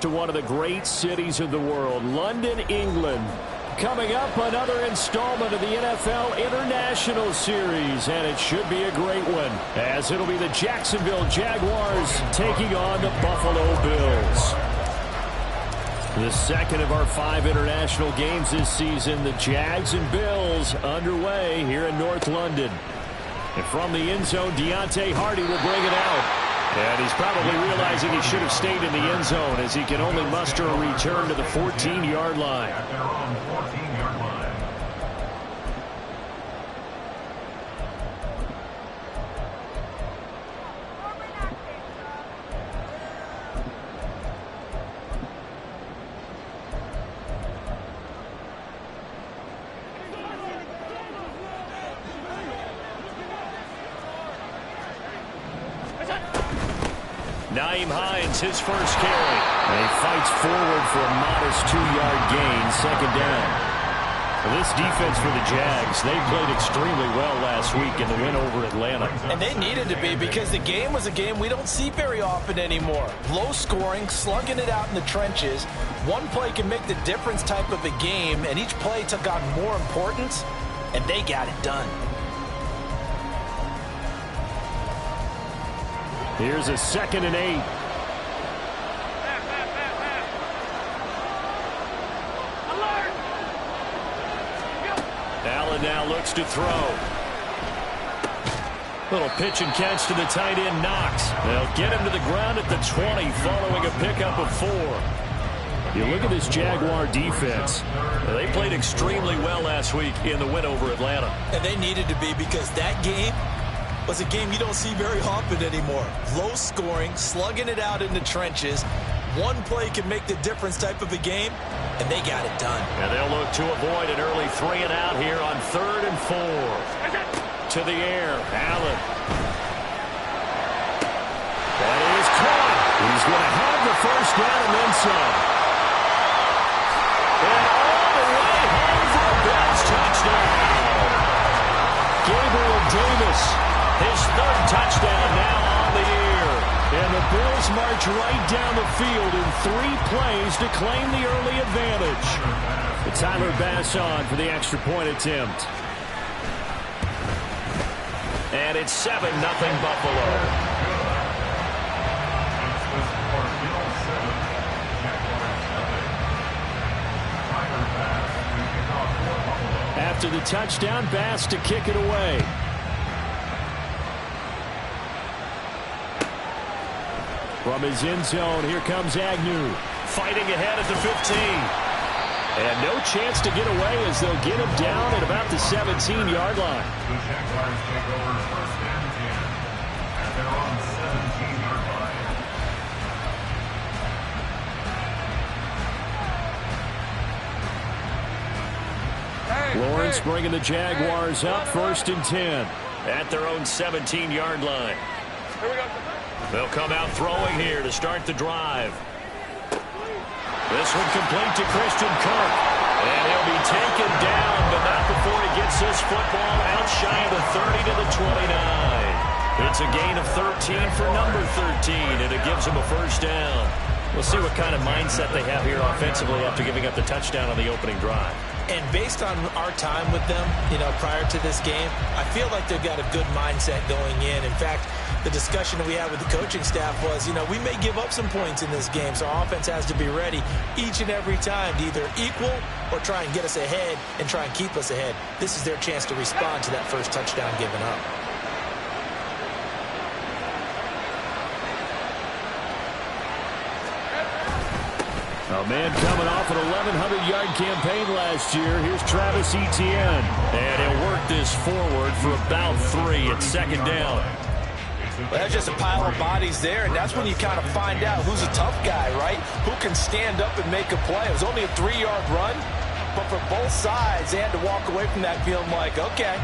To one of the great cities of the world, London, England. Coming up, another installment of the NFL International Series, and it should be a great one, as it'll be the Jacksonville Jaguars taking on the Buffalo Bills. The second of our 5 international games this season, the Jags and Bills underway here in North London. And from the end zone, Deontay Hardy will bring it out. And he's probably realizing he should have stayed in the end zone as he can only muster a return to the 14-yard line. Nyheim Hines, his first carry. And he fights forward for a modest 2-yard gain, second down. Well, this defense for the Jags, they played extremely well last week in the win over Atlanta. And they needed to be, because the game was a game we don't see very often anymore. Low scoring, slugging it out in the trenches. One play can make the difference type of a game, and each play took on more importance, and they got it done. Here's a 2nd and 8. Allen now looks to throw. Little pitch and catch to the tight end, Knox. They'll get him to the ground at the 20 following a pickup of 4. You look at this Jaguar defense. They played extremely well last week in the win over Atlanta. And they needed to be, because that game was a game you don't see very often anymore. Low scoring, slugging it out in the trenches. One play can make the difference type of a game, and they got it done. And they'll look to avoid an early 3 and out here on 3rd and 4. To the air, Allen. That is caught. He's going to have the first down and then some. And all the way home for a Bills touchdown. Gabriel Davis, his 3rd touchdown now on the year. And the Bills march right down the field in 3 plays to claim the early advantage. The Tyler Bass on for the extra point attempt. And it's 7-0 Buffalo. After the touchdown, Bass to kick it away. From his end zone, here comes Agnew. Fighting ahead at the 15. And no chance to get away as they'll get him down at about the 17-yard line. The Jaguars take over 1st and 10 at their own 17-yard line. Lawrence bringing the Jaguars up 1st and 10 at their own 17-yard line. Here we go. They'll come out throwing here to start the drive. This one complete to Christian Kirk. And he'll be taken down, but not before he gets this football out shy of the 30 to the 29. It's a gain of 13 for number 13, and it gives him a first down. We'll see what kind of mindset they have here offensively after giving up the touchdown on the opening drive. And based on our time with them, prior to this game, I feel like they've got a good mindset going in. In fact, the discussion that we had with the coaching staff was, we may give up some points in this game, so our offense has to be ready each and every time to either equal or try and get us ahead and try and keep us ahead. This is their chance to respond to that first touchdown given up. A man coming off an 1,100-yard campaign last year. Here's Travis Etienne. And he'll work this forward for about 3 at 2nd down. Well, that's just a pile of bodies there, and that's when you kind of find out who's a tough guy, right? Who can stand up and make a play. It was only a 3-yard run, but for both sides, they had to walk away from that feeling like, okay,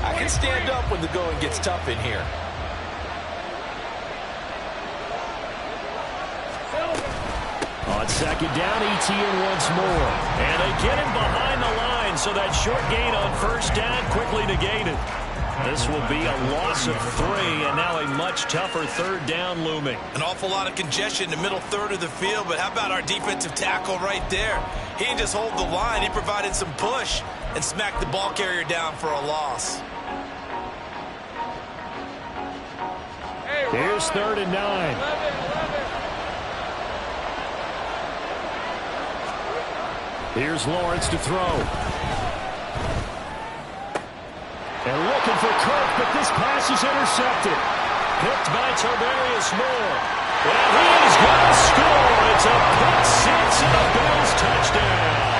I can stand up when the going gets tough in here. On 2nd down, Etienne once more. And they get him behind the line, so that short gain on 1st down quickly negated. This will be a loss of 3, and now a much tougher third down looming. An awful lot of congestion in the middle third of the field, but how about our defensive tackle right there? He didn't just hold the line, he provided some push and smacked the ball carrier down for a loss. Here's 3rd and 9. Here's Lawrence to throw. And looking for Kirk, but this pass is intercepted. Picked by Tavarius Moore. And he is going to score. It's a pick six and a Bills touchdown.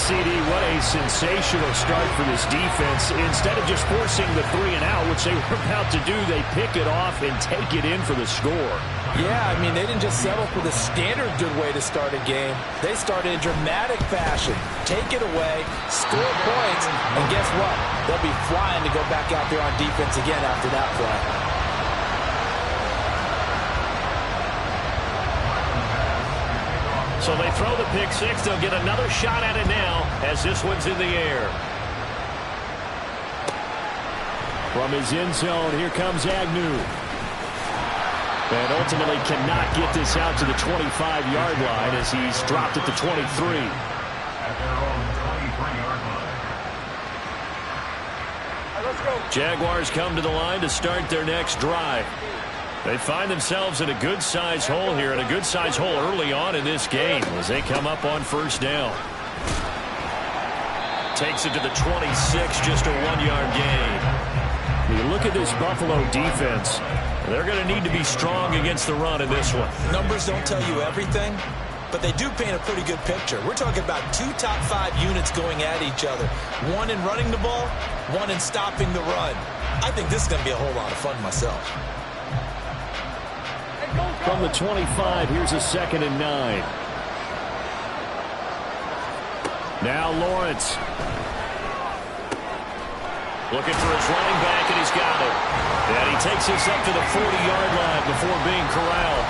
CD, what a sensational start for this defense. Instead of just forcing the 3 and out, which they were about to do, they pick it off and take it in for the score. Yeah, I mean, they didn't just settle for the standard good way to start a game. They started in dramatic fashion. Take it away, score points, and guess what? They'll be flying to go back out there on defense again after that play. So they throw the pick six. They'll get another shot at it now as this one's in the air. From his end zone, here comes Agnew. And ultimately cannot get this out to the 25-yard line as he's dropped at the 23. At their own 23-yard line. Let's go. Jaguars come to the line to start their next drive. They find themselves in a good-sized hole here, and a good-sized hole early on in this game as they come up on 1st down. Takes it to the 26, just a 1-yard gain. You look at this Buffalo defense, they're going to need to be strong against the run in this one. Numbers don't tell you everything, but they do paint a pretty good picture. We're talking about 2 top 5 units going at each other. One in running the ball, one in stopping the run. I think this is going to be a whole lot of fun myself. From the 25, here's a 2nd and 9. Now Lawrence. Looking for his running back, and he's got it. And he takes this up to the 40-yard line before being corralled.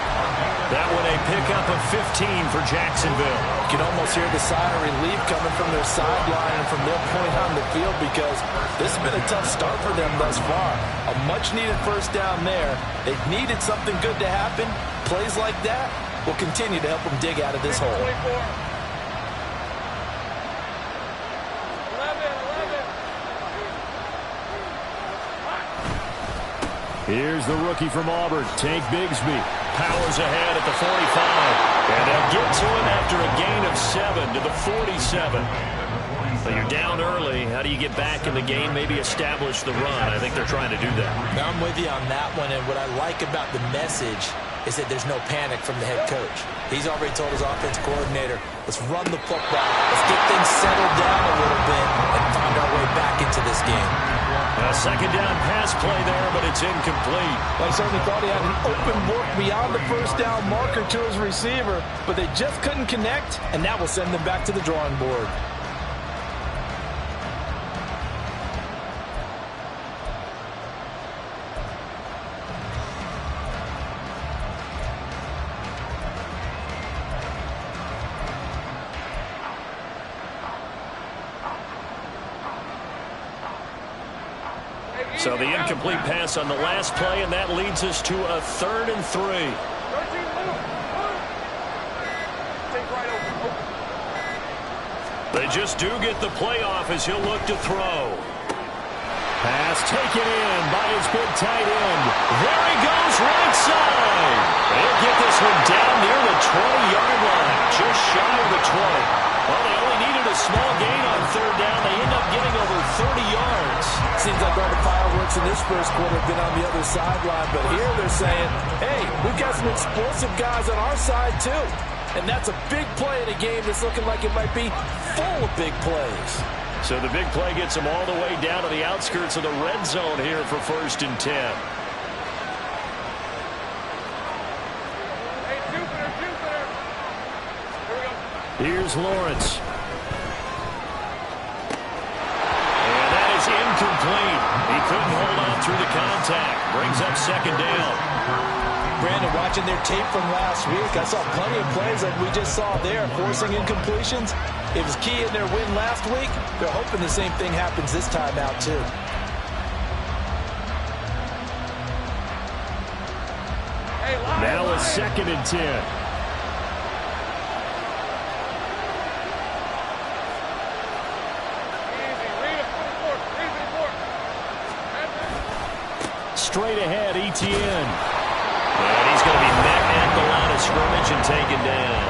That one a pickup of 15 for Jacksonville. You can almost hear the sigh of relief coming from their sideline and from their point on the field because this has been a tough start for them thus far. A much-needed 1st down there. They've needed something good to happen. Plays like that will continue to help them dig out of this hole. Here's the rookie from Auburn, Tank Bigsby. Powers ahead at the 45. And they'll get to him after a gain of 7 to the 47. But you're down early. How do you get back in the game, maybe establish the run? I think they're trying to do that. Now I'm with you on that one, and what I like about the message is that there's no panic from the head coach. He's already told his offense coordinator, let's run the football. Let's get things settled down a little bit and find our way back into this game. A 2nd down pass play there, but it's incomplete. Well, I certainly thought he had an open look beyond the 1st down marker to his receiver, but they just couldn't connect, and that will send them back to the drawing board. So the incomplete pass on the last play, and that leads us to a 3rd and 3. They just do get the playoff as he'll look to throw. Pass taken in by his big tight end. There he goes, right side. They'll get this one down near the 20-yard line, just shy of the 20. Well, they only needed a small gain on 3rd down. They end up getting over 30 yards. Seems like all the fireworks in this 1st quarter have been on the other sideline, but here they're saying, hey, we've got some explosive guys on our side too. And that's a big play in a game that's looking like it might be full of big plays. So the big play gets them all the way down to the outskirts of the red zone here for 1st and 10. Hey, Jupiter. Here we go. Here's Lawrence. And that is incomplete. He couldn't hold on through the contact. Brings up 2nd down. Brandon, watching their tape from last week, I saw plenty of plays like we just saw there, forcing incompletions. It was key in their win last week. They're hoping the same thing happens this time out, too. Now a 2nd and 10. Straight ahead, Etienne. And he's going to be met at the line of scrimmage and taken down.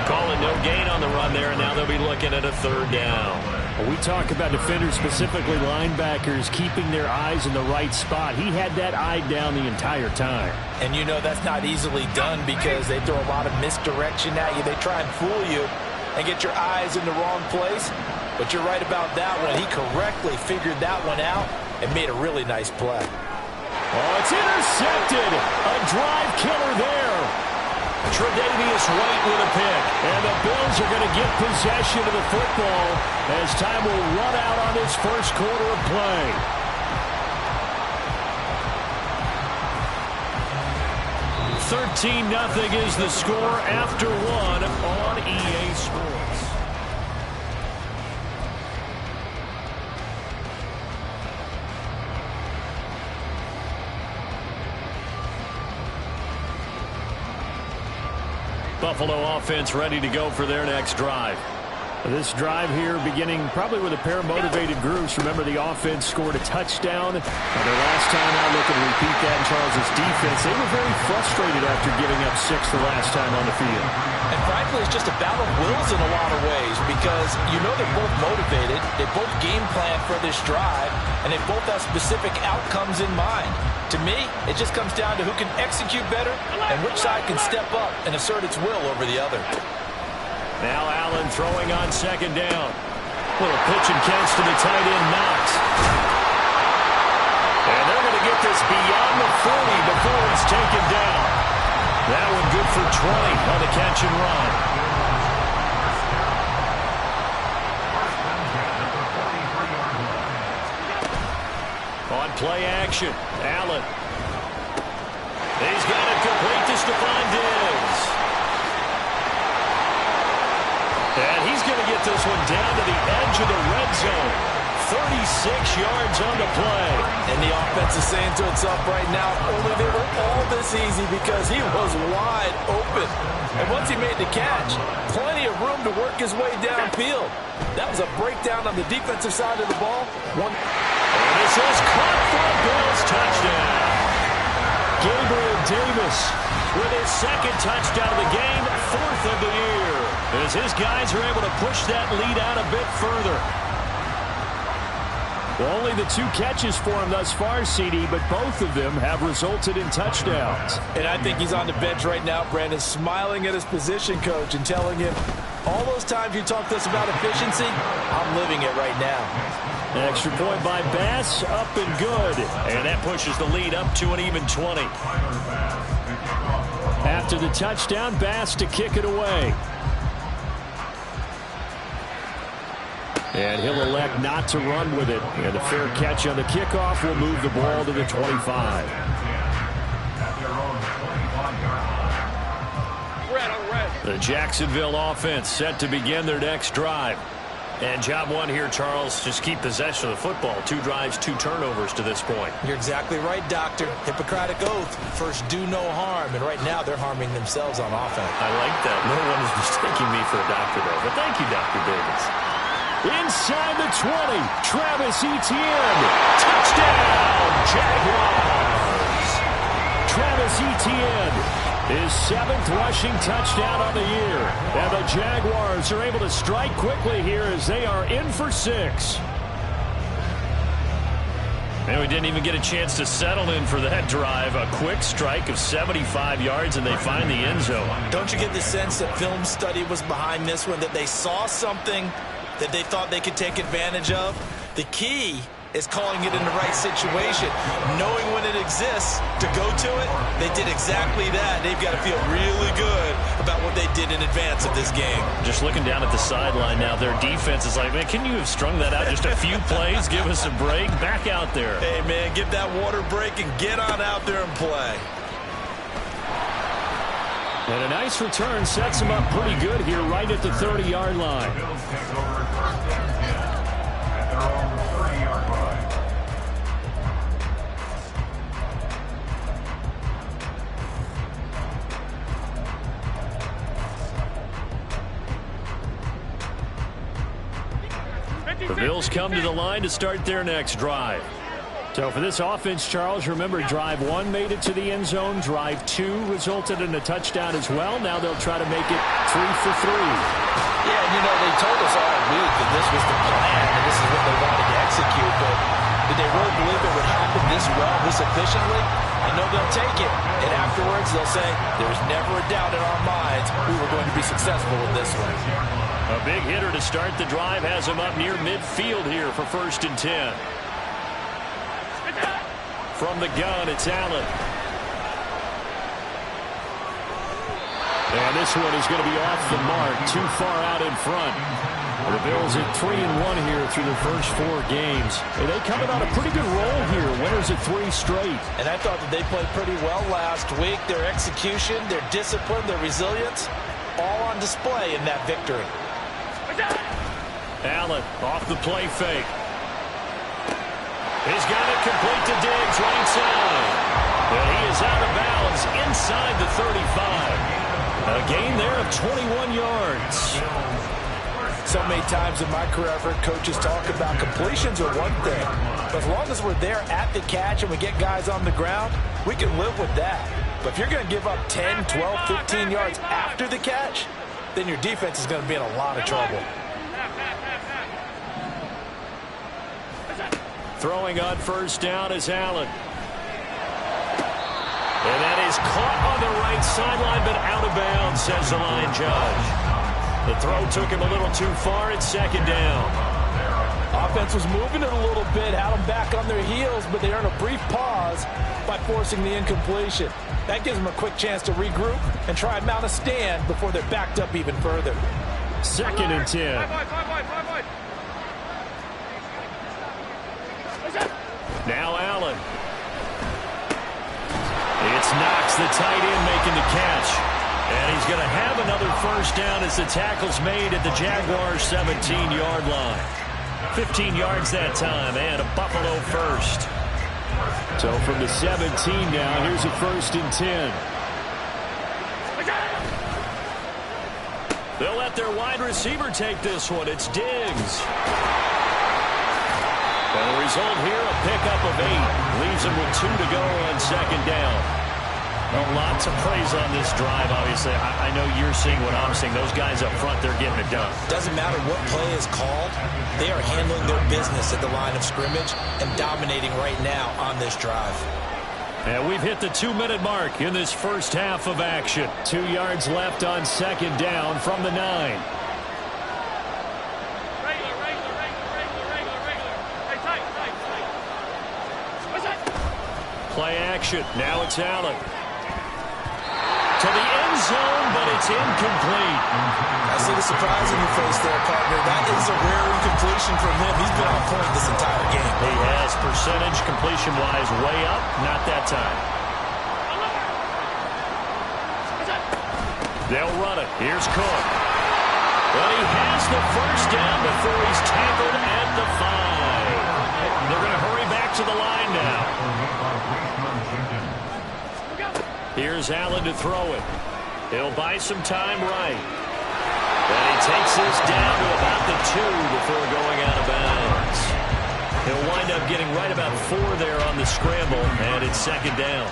Calling no gain on the run there, and now they'll be looking at a 3rd down. Well, we talk about defenders, specifically linebackers, keeping their eyes in the right spot. He had that eye down the entire time. And you know that's not easily done because they throw a lot of misdirection at you. They try and fool you and get your eyes in the wrong place. But you're right about that one. He correctly figured that one out and made a really nice play. Oh, it's intercepted. A drive killer there. Tre'Davious White with a pick. And the Bills are going to get possession of the football as time will run out on this first quarter of play. $13-0 is the score after 1 on EA Sports. Buffalo offense ready to go for their next drive. This drive here beginning probably with a pair of motivated groups. Remember, the offense scored a touchdown. Their last time out, looking to repeat that in Charles' defense. They were very frustrated after giving up 6 the last time on the field. And frankly, it's just a battle of wills in a lot of ways because you know they're both motivated. They both game plan for this drive, and they both have specific outcomes in mind. To me, it just comes down to who can execute better and which side can step up and assert its will over the other. Now Allen throwing on 2nd down. Little pitch and catch to the tight end, Knox. And they're going to get this beyond the 40 before he's taken down. That one good for 20 on the catch and run. On play action, Allen. He's got it complete to Stephon Diggs. And he's going to get this one down to the edge of the red zone. 36 yards on the play. And the offense is saying to itself right now, only they were all this easy because he was wide open. And once he made the catch, plenty of room to work his way downfield. That was a breakdown on the defensive side of the ball. And this is caught for a Bills touchdown. Gabriel Davis with his 2nd touchdown of the game, 4th of the year, as his guys are able to push that lead out a bit further. Well, only the 2 catches for him thus far, CD, but both of them have resulted in touchdowns. And I think he's on the bench right now, Brandon, smiling at his position coach and telling him, all those times you talked to us about efficiency, I'm living it right now. An extra point by Bass, up and good. And that pushes the lead up to an even 20. After the touchdown, Bass to kick it away. And he'll elect not to run with it. And a fair catch on the kickoff will move the ball to the 25. The Jacksonville offense set to begin their next drive. And job one here, Charles, just keep possession of the football. 2 drives, 2 turnovers to this point. You're exactly right, Doctor. Hippocratic oath. First, do no harm. And right now, they're harming themselves on offense. I like that. No one is mistaking me for a doctor, though. But thank you, Dr. Davis. Inside the 20, Travis Etienne. Touchdown, Jaguars. Travis Etienne, his 7th rushing touchdown on the year. And the Jaguars are able to strike quickly here as they are in for 6. And we didn't even get a chance to settle in for that drive. A quick strike of 75 yards, and they find the end zone. Don't you get the sense that film study was behind this one, that they saw something that they thought they could take advantage of? The key is calling it in the right situation, knowing when it exists to go to it. They did exactly that. They've got to feel really good about what they did in advance of this game. Just looking down at the sideline now, their defense is like, man, can you have strung that out just a few plays? Give us a break. Back out there. Hey, man, give that water break and get on out there and play. And a nice return sets him up pretty good here right at the 30-yard line. Bills take over 1st and 10 at their own 30-yard line. The Bills come to the line to start their next drive. So for this offense, Charles, remember drive 1 made it to the end zone. Drive 2 resulted in a touchdown as well. Now they'll try to make it 3 for 3. Yeah, and they told us all week that this was the plan and this is what they wanted to execute. But did they really believe it would happen this well, this efficiently? I know they'll take it. And afterwards, they'll say, there's never a doubt in our minds we were going to be successful with this one. A big hitter to start the drive has him up near midfield here for 1st and 10. From the gun, it's Allen. And this one is going to be off the mark, too far out in front. The Bills at 3-1 here through their first 4 games. And they coming on a pretty good roll here. Winners at 3 straight. And I thought that they played pretty well last week. Their execution, their discipline, their resilience, all on display in that victory. Allen off the play fake. He's got it complete to Diggs, right side. And he is out of bounds inside the 35. A gain there of 21 yards. So many times in my career, I've heard coaches talk about completions are one thing. But as long as we're there at the catch and we get guys on the ground, we can live with that. But if you're going to give up 10, 12, 15 yards after the catch, then your defense is going to be in a lot of trouble. Throwing on 1st down is Allen. And that is caught on the right sideline, but out of bounds, says the line judge. The throw took him a little too far. It's 2nd down. Offense was moving it a little bit, had them back on their heels, but they earned a brief pause by forcing the incompletion. That gives them a quick chance to regroup and try and mount a stand before they're backed up even further. 2nd and 10. Now Allen. It's Knox, the tight end, making the catch. And he's going to have another 1st down as the tackle's made at the Jaguars' 17-yard line. 15 yards that time, and a Buffalo 1st. So from the 17 now, here's a 1st and 10. They'll let their wide receiver take this one. It's Diggs. And the result here, a pickup of 8. Leaves him with 2 to go on 2nd down. Well, lots of praise on this drive, obviously. I know you're seeing what I'm seeing. Those guys up front, they're getting it done. Doesn't matter what play is called. They are handling their business at the line of scrimmage and dominating right now on this drive. And we've hit the 2-minute mark in this first half of action. 2 yards left on 2nd down from the 9. Play action. Now it's Allen. To the end zone, but it's incomplete. I see the surprise in your face there, partner. That is a rare incompletion from him. He's been on point this entire game. He has percentage completion-wise way up. Not that time. They'll run it. Here's Cook. But he has the 1st down before he's tackled at the 5. They're going to hurry back to the line now. Here's Allen to throw it. He'll buy some time right. And he takes this down to about the 2 before going out of bounds. He'll wind up getting right about 4 there on the scramble, and it's 2nd down.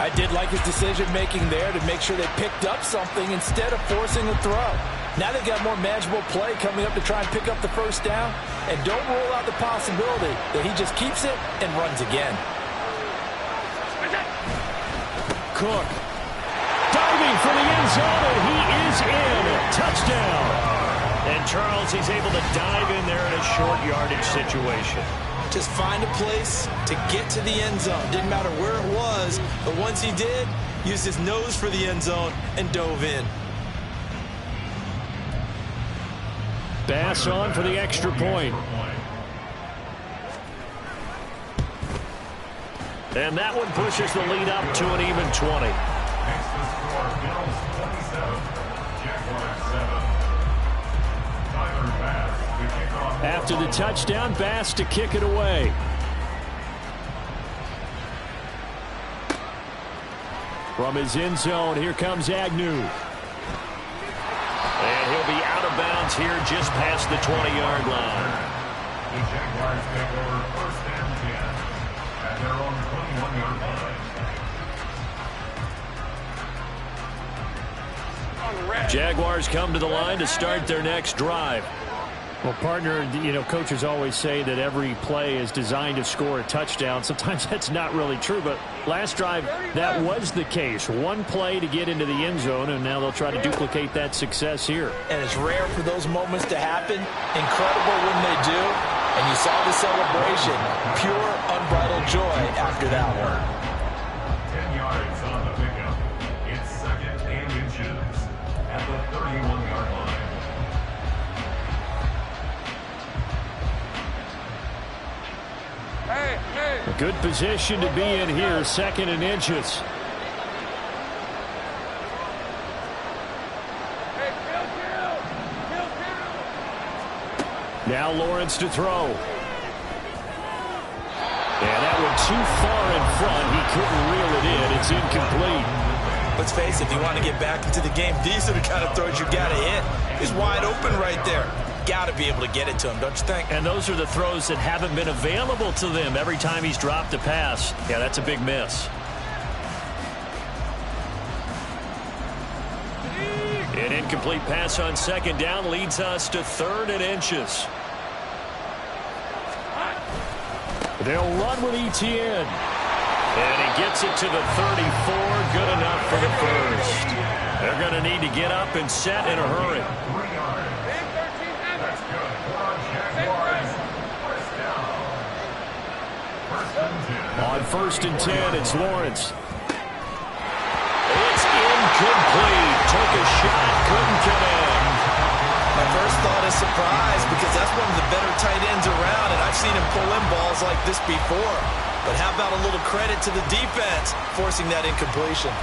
I did like his decision-making there to make sure they picked up something instead of forcing a throw. Now they've got more manageable play coming up to try and pick up the 1st down, and don't rule out the possibility that he just keeps it and runs again. Cook diving for the end zone, and he is in. Touchdown. And Charles, he's able to dive in there in a short yardage situation. Just find a place to get to the end zone. Didn't matter where it was, but once he did, used his nose for the end zone and dove in. Bass on for the extra point. And that one pushes the lead up to an even 20. Makes the score Bills after the touchdown pass to kick it away. From his end zone, here comes Agnew. And he'll be out of bounds here just past the 20-yard line. The Jaguars take over first and 10 at their own 21-yard line. Jaguars come to the line to start their next drive. Well, partner, coaches always say that every play is designed to score a touchdown. Sometimes that's not really true, but last drive, that was the case. One play to get into the end zone, and now they'll try to duplicate that success here. And it's rare for those moments to happen. Incredible when they do. And you saw the celebration. Pure, unbridled joy after that one. 10 yards on the pickup. It's second and inches at the 31-yard line. A good position to be in here, second and inches. Now Lawrence to throw. And that went too far in front. He couldn't reel it in. It's incomplete. Let's face it, if you want to get back into the game, these are the kind of throws you got to hit. He's wide open right there. Got to be able to get it to him, don't you think? And those are the throws that haven't been available to them every time he's dropped a pass. Yeah, that's a big miss. An incomplete pass on second down leads us to third and inches. They'll run with Etienne. And he gets it to the 34. Good enough for the first. They're going to need to get up and set in a hurry. That's good for our Jaguars. First down. First and 10. On first and 10, it's Lawrence. It's incomplete. Took a shot, couldn't connect. My first thought is surprise because that's one of the better tight ends around, and I've seen him pull in balls like this before. But how about a little credit to the defense forcing that incompletion?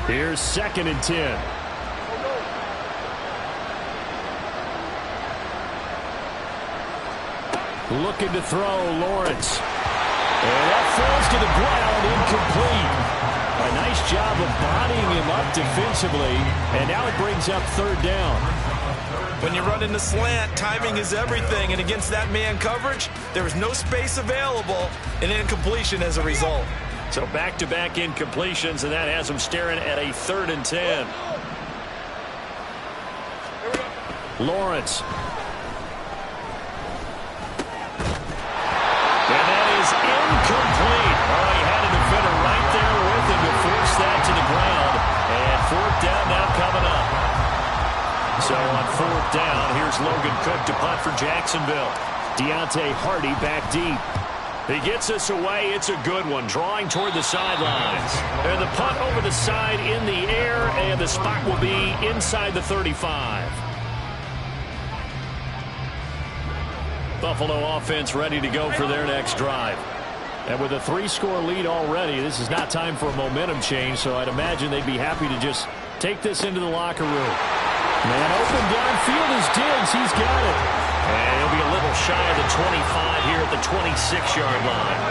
Here's second and 10. Looking to throw, Lawrence. And that falls to the ground, incomplete. A nice job of bodying him up defensively, and now it brings up third down. When you run in the slant, timing is everything, and against that man coverage, there is no space available, and incompletion as a result. So back-to-back incompletions, and that has them staring at a third and 10. Lawrence. And that is incomplete. Oh, he had a defender right there with him to force that to the ground. And fourth down now coming up. So on fourth down, here's Logan Cook to punt for Jacksonville. Deontay Hardy back deep. He gets us away. It's a good one, drawing toward the sidelines. And the punt over the side in the air, and the spot will be inside the 35. Buffalo offense ready to go for their next drive. And with a 3-score lead already, this is not time for a momentum change, so I'd imagine they'd be happy to just take this into the locker room. Man open downfield is Diggs. He's got it. And he'll be a little shy of the 25 here at the 26-yard line.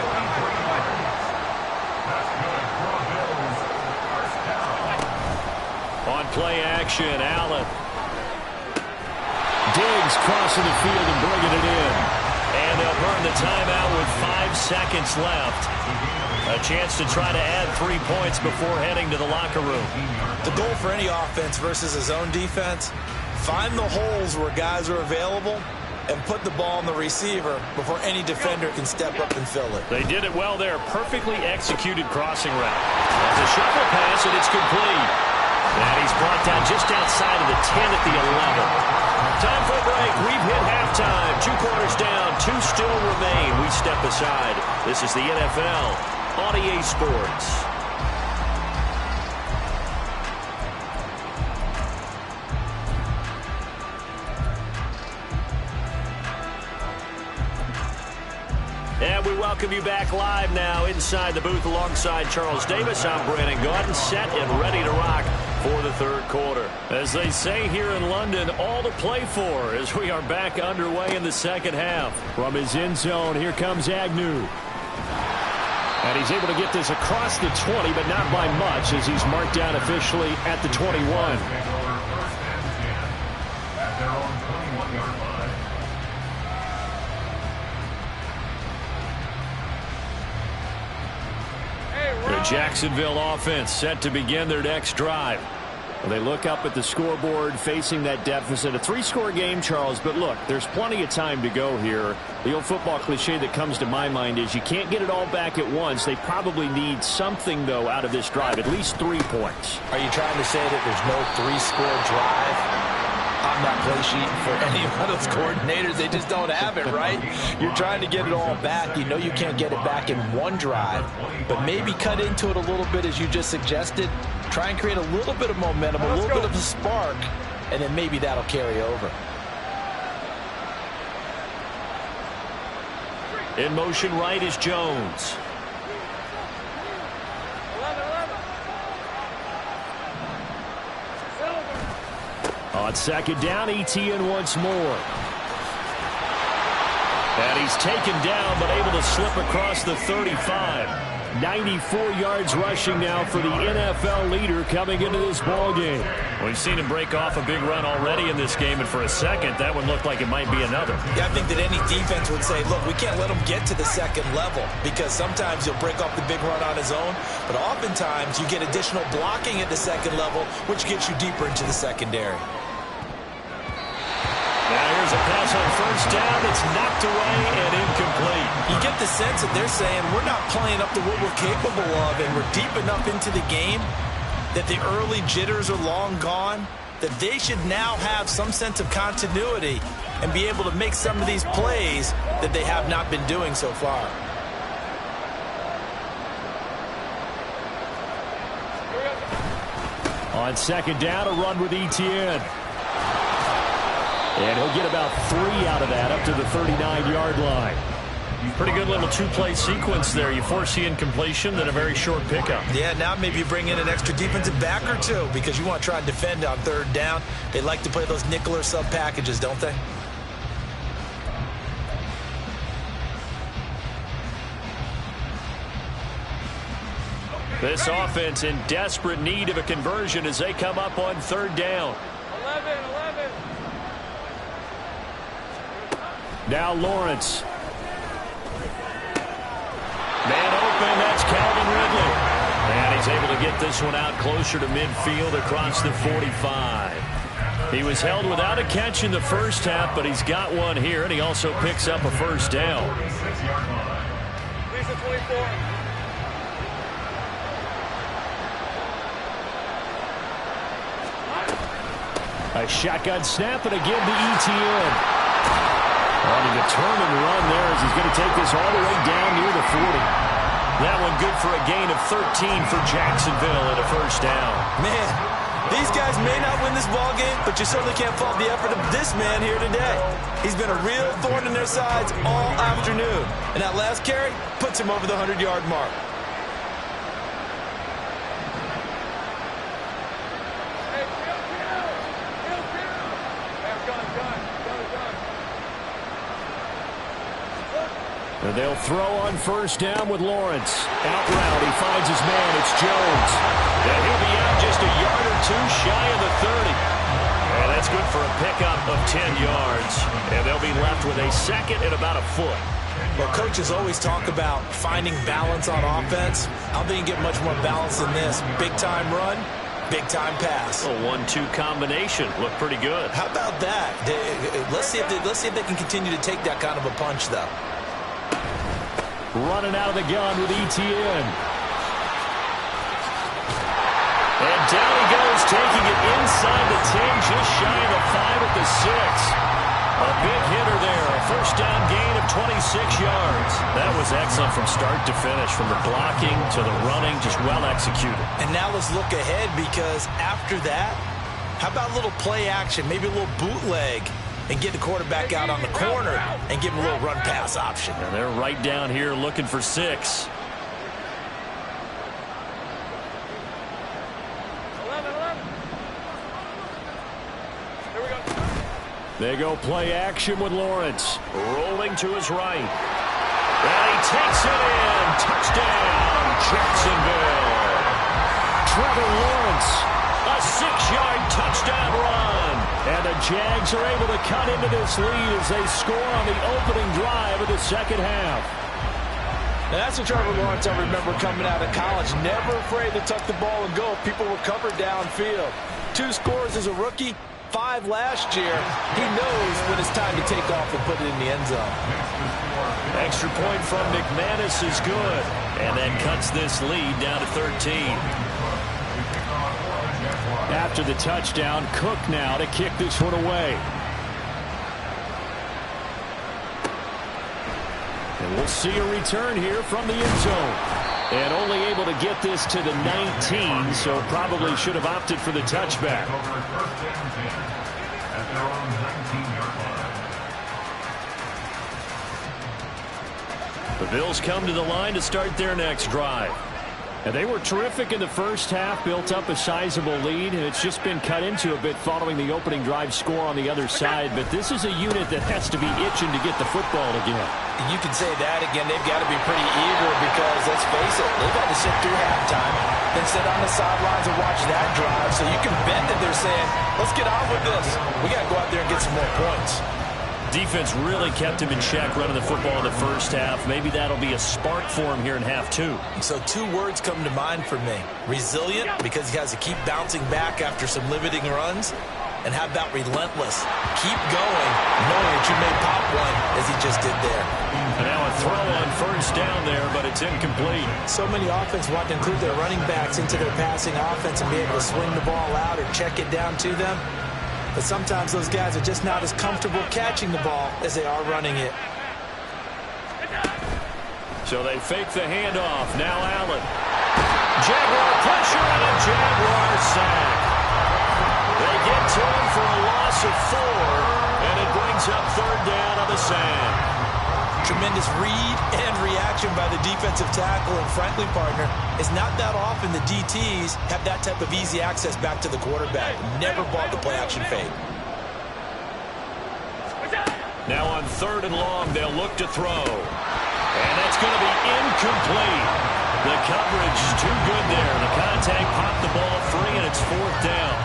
On play action, Allen. Diggs crossing the field and bringing it in. And they'll burn the timeout with 5 seconds left. A chance to try to add 3 points before heading to the locker room. The goal for any offense versus a zone defense, find the holes where guys are available and put the ball on the receiver before any defender can step up and fill it. They did it well there. Perfectly executed crossing route. That's a shovel pass, and it's complete. And he's brought down just outside of the 10 at the 11. Time for a break. We've hit halftime. 2 quarters down. 2 still remain. We step aside. This is the NFL on EA Sports. And we welcome you back live now inside the booth alongside Charles Davis. I'm Brandon Gaudin, set and ready to rock for the third quarter. As they say here in London, all to play for as we are back underway in the second half. From his end zone, here comes Agnew. And he's able to get this across the 20, but not by much as he's marked down officially at the 21. The Jacksonville offense set to begin their next drive. They look up at the scoreboard facing that deficit. A 3-score game, Charles, but look, there's plenty of time to go here. The old football cliche that comes to my mind is you can't get it all back at once. They probably need something, though, out of this drive, at least 3 points. Are you trying to say that there's no 3-score drive on that play sheet for any of those coordinators? They just don't have it, right? You're trying to get it all back. You know you can't get it back in one drive, but maybe cut into it a little bit as you just suggested. Try and create a little bit of momentum, a little bit of a spark, and then maybe that'll carry over. In motion right is Jones. On second down, ETN once more. And he's taken down, but able to slip across the 35. 94 yards rushing now for the NFL leader coming into this ballgame. We've seen him break off a big run already in this game, and for a second, that one looked like it might be another. Yeah, I think that any defense would say, look, we can't let him get to the second level because sometimes he'll break off the big run on his own, but oftentimes you get additional blocking at the second level, which gets you deeper into the secondary. Now here's a pass on first down that's knocked away and incomplete. You get the sense that they're saying we're not playing up to what we're capable of, and we're deep enough into the game that the early jitters are long gone, that they should now have some sense of continuity and be able to make some of these plays that they have not been doing so far. On second down, a run with ETN. And he'll get about 3 out of that up to the 39-yard line. Pretty good little two-play sequence there. You force the incompletion, then a very short pickup. Yeah, now maybe you bring in an extra defensive back or two because you want to try and defend on third down. They like to play those nickel or sub packages, don't they? This offense in desperate need of a conversion as they come up on third down. 11. Now Lawrence. Man open, that's Calvin Ridley. And he's able to get this one out closer to midfield across the 45. He was held without a catch in the first half, but he's got one here, and he also picks up a first down. Lisa 24. A shotgun snap, and again to ETN. On a determined run there as he's going to take this all the way down near the 40. That one good for a gain of 13 for Jacksonville and a first down. Man, these guys may not win this ball game, but you certainly can't fault the effort of this man here today. He's been a real thorn in their sides all afternoon. And that last carry puts him over the 100-yard mark. And they'll throw on first down with Lawrence. Out route, he finds his man. It's Jones. And he'll be out just a yard or two shy of the 30. And that's good for a pickup of 10 yards. And they'll be left with a second and about a foot. Well, coaches always talk about finding balance on offense. I don't think you get much more balance than this. Big-time run, big-time pass. A 1-2 combination. Looked pretty good. How about that? Let's see if they can continue to take that kind of a punch, though. Running out of the gun with ETN. And down he goes, taking it inside the 10, just shy of the 5 at the 6. A big hitter there. A first down gain of 26 yards. That was excellent from start to finish, from the blocking to the running, just well executed. And now let's look ahead, because after that, how about a little play action, maybe a little bootleg and get the quarterback out on the corner and give him a little run pass option. And they're right down here looking for 6. 11. Here we go. They go play action with Lawrence. Rolling to his right. And he takes it in. Touchdown, Jacksonville. Trevor Lawrence, a 6-yard touchdown run. And the Jags are able to cut into this lead as they score on the opening drive of the second half. And that's what Trevor Lawrence I remember coming out of college. Never afraid to tuck the ball and go. People were covered downfield. 2 scores as a rookie, 5 last year. He knows when it's time to take off and put it in the end zone. Extra point from McManus is good. And then cuts this lead down to 13. After the touchdown, Cook now to kick this one away. And we'll see a return here from the end zone. And only able to get this to the 19, so probably should have opted for the touchback. The Bills come to the line to start their next drive. And they were terrific in the first half, built up a sizable lead, and it's just been cut into a bit following the opening drive score on the other side. But this is a unit that has to be itching to get the football again. You can say that again. They've got to be pretty eager because, let's face it, they've had to sit through halftime, then sit on the sidelines and watch that drive. So you can bet that they're saying, let's get on with this. We got to go out there and get some more points. Defense really kept him in check running the football in the first half. Maybe that'll be a spark for him here in half 2. So 2 words come to mind for me. Resilient, because he has to keep bouncing back after some limiting runs. And how about relentless? Keep going, knowing that you may pop one, as he just did there. And now a throw on first down there, but it's incomplete. So many offenses want to include their running backs into their passing offense and be able to swing the ball out or check it down to them. But sometimes those guys are just not as comfortable catching the ball as they are running it. So they fake the handoff. Now Allen. Jaguar pressure and a Jaguar sack. They get to him for a loss of 4, and it brings up 3rd down on the sack. Tremendous read and reaction by the defensive tackle, and frankly, partner, it's not that often the DTs have that type of easy access back to the quarterback. Never bought the play-action fake. Now on 3rd and long, they'll look to throw. And that's going to be incomplete. The coverage is too good there. The contact popped the ball free, and it's 4th down.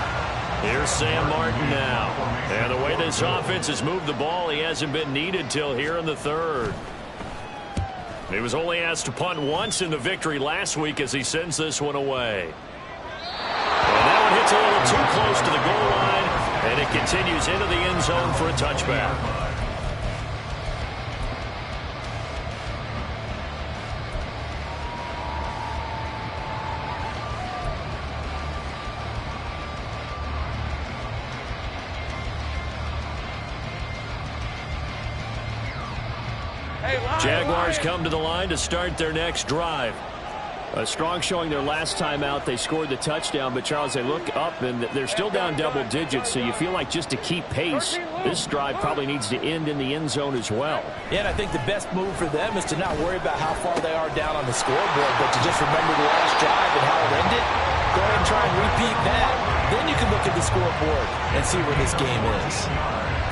Here's Sam Martin now. And the way this offense has moved the ball, he hasn't been needed till here in the 3rd. He was only asked to punt once in the victory last week as he sends this one away. And that one hits a little too close to the goal line, and it continues into the end zone for a touchback. Jaguars come to the line to start their next drive. A strong showing their last time out. They scored the touchdown, but Charles, they look up and they're still down double digits, so you feel like just to keep pace, this drive probably needs to end in the end zone as well. Yeah, and I think the best move for them is to not worry about how far they are down on the scoreboard, but to just remember the last drive and how it ended. Go ahead and try and repeat that. Then you can look at the scoreboard and see where this game is.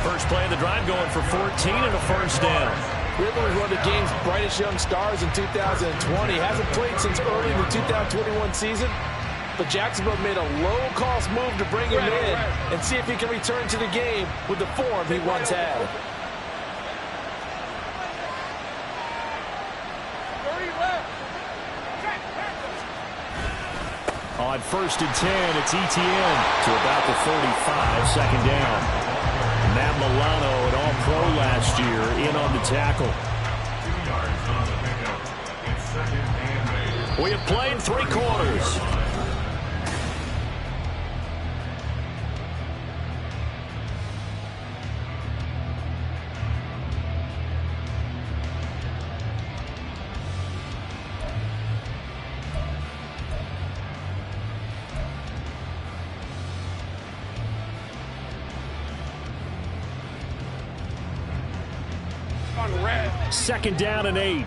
First play of the drive going for 14 and a 1st down. Ridley was one of the game's brightest young stars in 2020. Hasn't played since early in the 2021 season. But Jacksonville made a low-cost move to bring him in and see if he can return to the game with the form he once had. 30 left. On 1st and 10, it's Etienne to about the 45, 2nd down. Matt Milano, an All-Pro last year, in on the tackle. 2 yards on the pickup. It's 2nd and 8. We have played 3 quarters. on red. 2nd down and 8.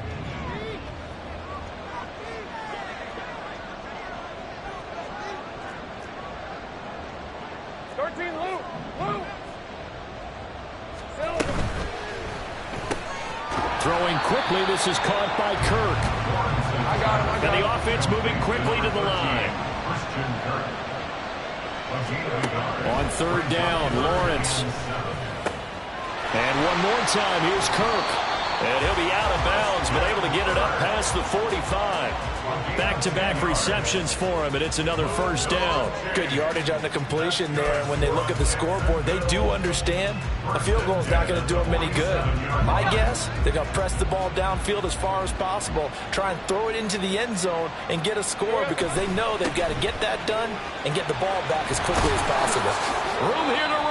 Throwing quickly, this is caught by Kirk. I got him. And the offense moving quickly to the line. On 3rd down, Lawrence. And one more time, here's Kirk. And he'll be out of bounds, but able to get it up past the 45. Back-to-back receptions for him, and it's another 1st down. Good yardage on the completion there. And when they look at the scoreboard, they do understand a field goal is not going to do them any good. My guess, they're going to press the ball downfield as far as possible, try and throw it into the end zone and get a score because they know they've got to get that done and get the ball back as quickly as possible. Room here to run.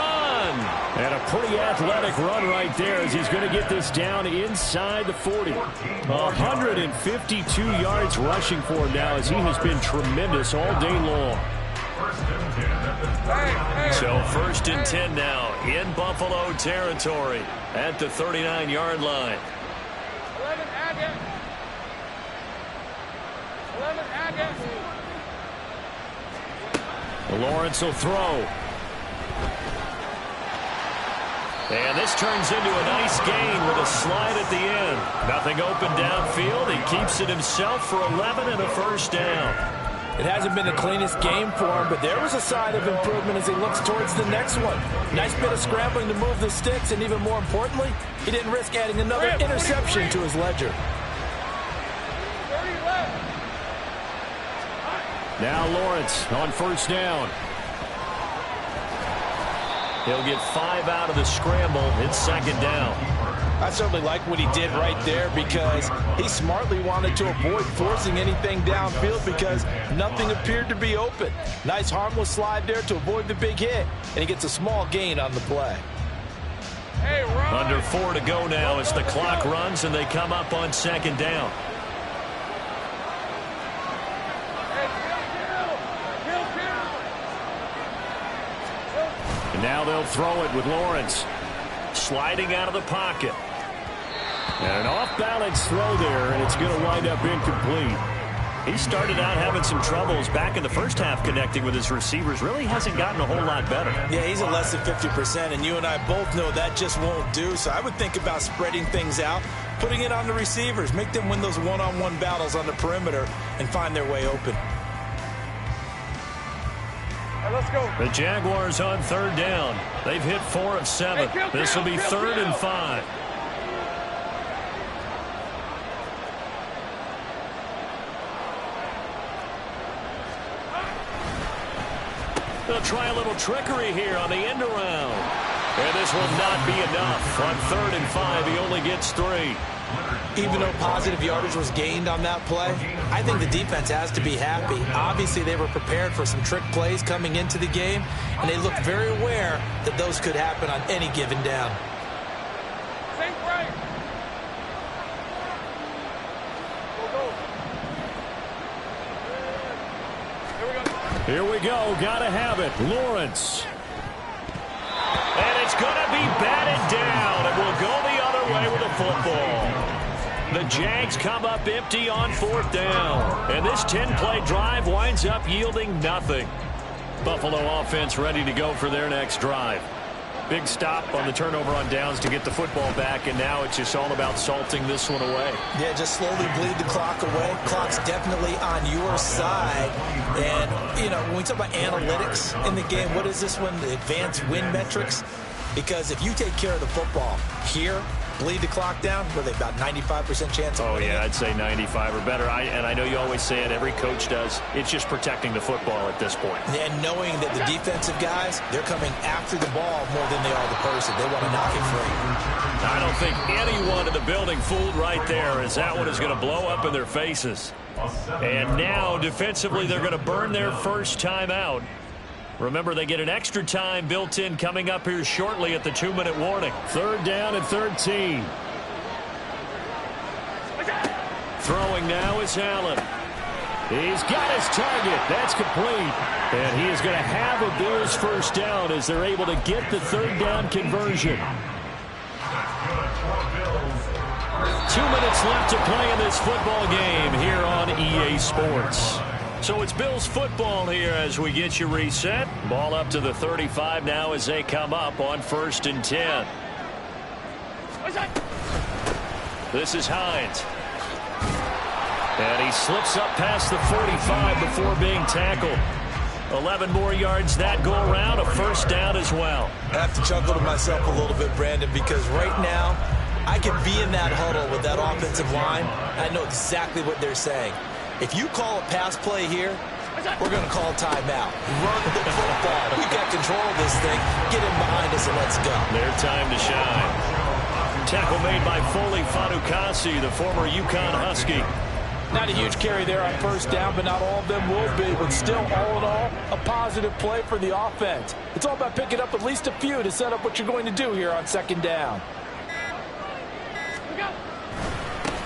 And a pretty athletic run right there as he's going to get this down inside the 40. 152 yards rushing for him now as he has been tremendous all day long. So 1st and 10 now in Buffalo territory at the 39-yard line. 11 Agate. 11 Agate. Lawrence will throw. And this turns into a nice gain with a slide at the end. Nothing open downfield. He keeps it himself for 11 and a 1st down. It hasn't been the cleanest game for him, but there was a sign of improvement as he looks towards the next one. Nice bit of scrambling to move the sticks, and even more importantly, he didn't risk adding another interception to his ledger. 30 left. Now Lawrence on 1st down. He'll get 5 out of the scramble. It's 2nd down. I certainly like what he did right there because he smartly wanted to avoid forcing anything downfield because nothing appeared to be open. Nice harmless slide there to avoid the big hit, and he gets a small gain on the play. Hey, run. Under 4 to go now as the clock runs and they come up on 2nd down. And now they'll throw it with Lawrence. Sliding out of the pocket. And an off-balance throw there, and it's going to wind up incomplete. He started out having some troubles back in the first half connecting with his receivers. Really hasn't gotten a whole lot better. Yeah, he's at less than 50%, and you and I both know that just won't do. So I would think about spreading things out, putting it on the receivers, make them win those one-on-one battles on the perimeter, and find their way open. Hey, let's go. The Jaguars on 3rd down. They've hit 4 of 7. This will be 3rd and 5. They'll try a little trickery here on the end around. And this will not be enough. On 3rd and 5, he only gets 3. Even though positive yardage was gained on that play, I think the defense has to be happy. Obviously, they were prepared for some trick plays coming into the game, and they looked very aware that those could happen on any given down. Sink right. Go. Here we go. Gotta have it. Lawrence. And it's going to be batted down. It will go the other way with the football. The Jags come up empty on 4th down. And this 10-play drive winds up yielding nothing. Buffalo offense ready to go for their next drive. Big stop on the turnover on downs to get the football back, and now it's just all about salting this one away. Yeah, just slowly bleed the clock away. Clock's definitely on your side. And, you know, when we talk about analytics in the game, what is this one? The advanced win metrics? Because if you take care of the football here, bleed the clock down, were they about 95% chance of winning? Yeah, I'd say 95 or better. And I know you always say it, every coach does. It's just protecting the football at this point. And knowing that the defensive guys, they're coming after the ball more than they are the person. They want to knock it free. I don't think anyone in the building fooled right there, as that one is going to blow up in their faces. And now, defensively, they're going to burn their first time out. Remember, they get an extra time built in coming up here shortly at the 2-minute warning. 3rd down and 13. Throwing now is Allen. He's got his target. That's complete. And he is going to have a Bills first down as they're able to get the 3rd down conversion. That's good for Bills. 2 minutes left to play in this football game here on EA Sports. So it's Bills football here as we get you reset. Ball up to the 35 now as they come up on 1st and 10. This is Hines. And he slips up past the 45 before being tackled. 11 more yards that go around, a first down as well. I have to chuckle to myself a little bit, Brandon, because right now I can be in that huddle with that offensive line. I know exactly what they're saying. If you call a pass play here, we're going to call a timeout. Run the football. We got control of this thing. Get in behind us and let's go. Their time to shine. Tackle made by Foley Fatukasi, the former UConn Husky. Not a huge carry there on first down, but not all of them will be. But still, all in all, a positive play for the offense. It's all about picking up at least a few to set up what you're going to do here on 2nd down.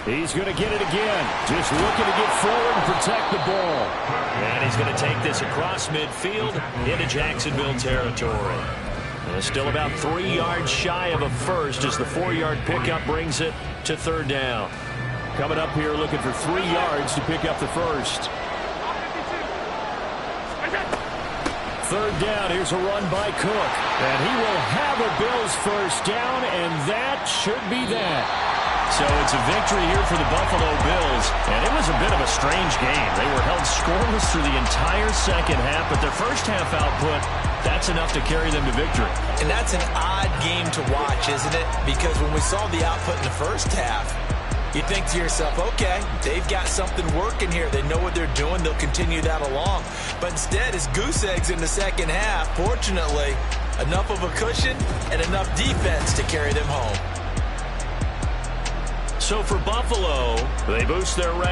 He's going to get it again. Just looking to get forward and protect the ball. And he's going to take this across midfield into Jacksonville territory. And still about 3 yards shy of a first as the 4-yard pickup brings it to 3rd down. Coming up here looking for 3 yards to pick up the first. 3rd down. Here's a run by Cook. And he will have a Bills first down, and that should be that. So it's a victory here for the Buffalo Bills, and it was a bit of a strange game. They were held scoreless through the entire second half, but their first half output, that's enough to carry them to victory. And that's an odd game to watch, isn't it? Because when we saw the output in the first half, you think to yourself, okay, they've got something working here. They know what they're doing. They'll continue that along. But instead, it's goose eggs in the second half. Fortunately, enough of a cushion and enough defense to carry them home. So for Buffalo, they boost their record.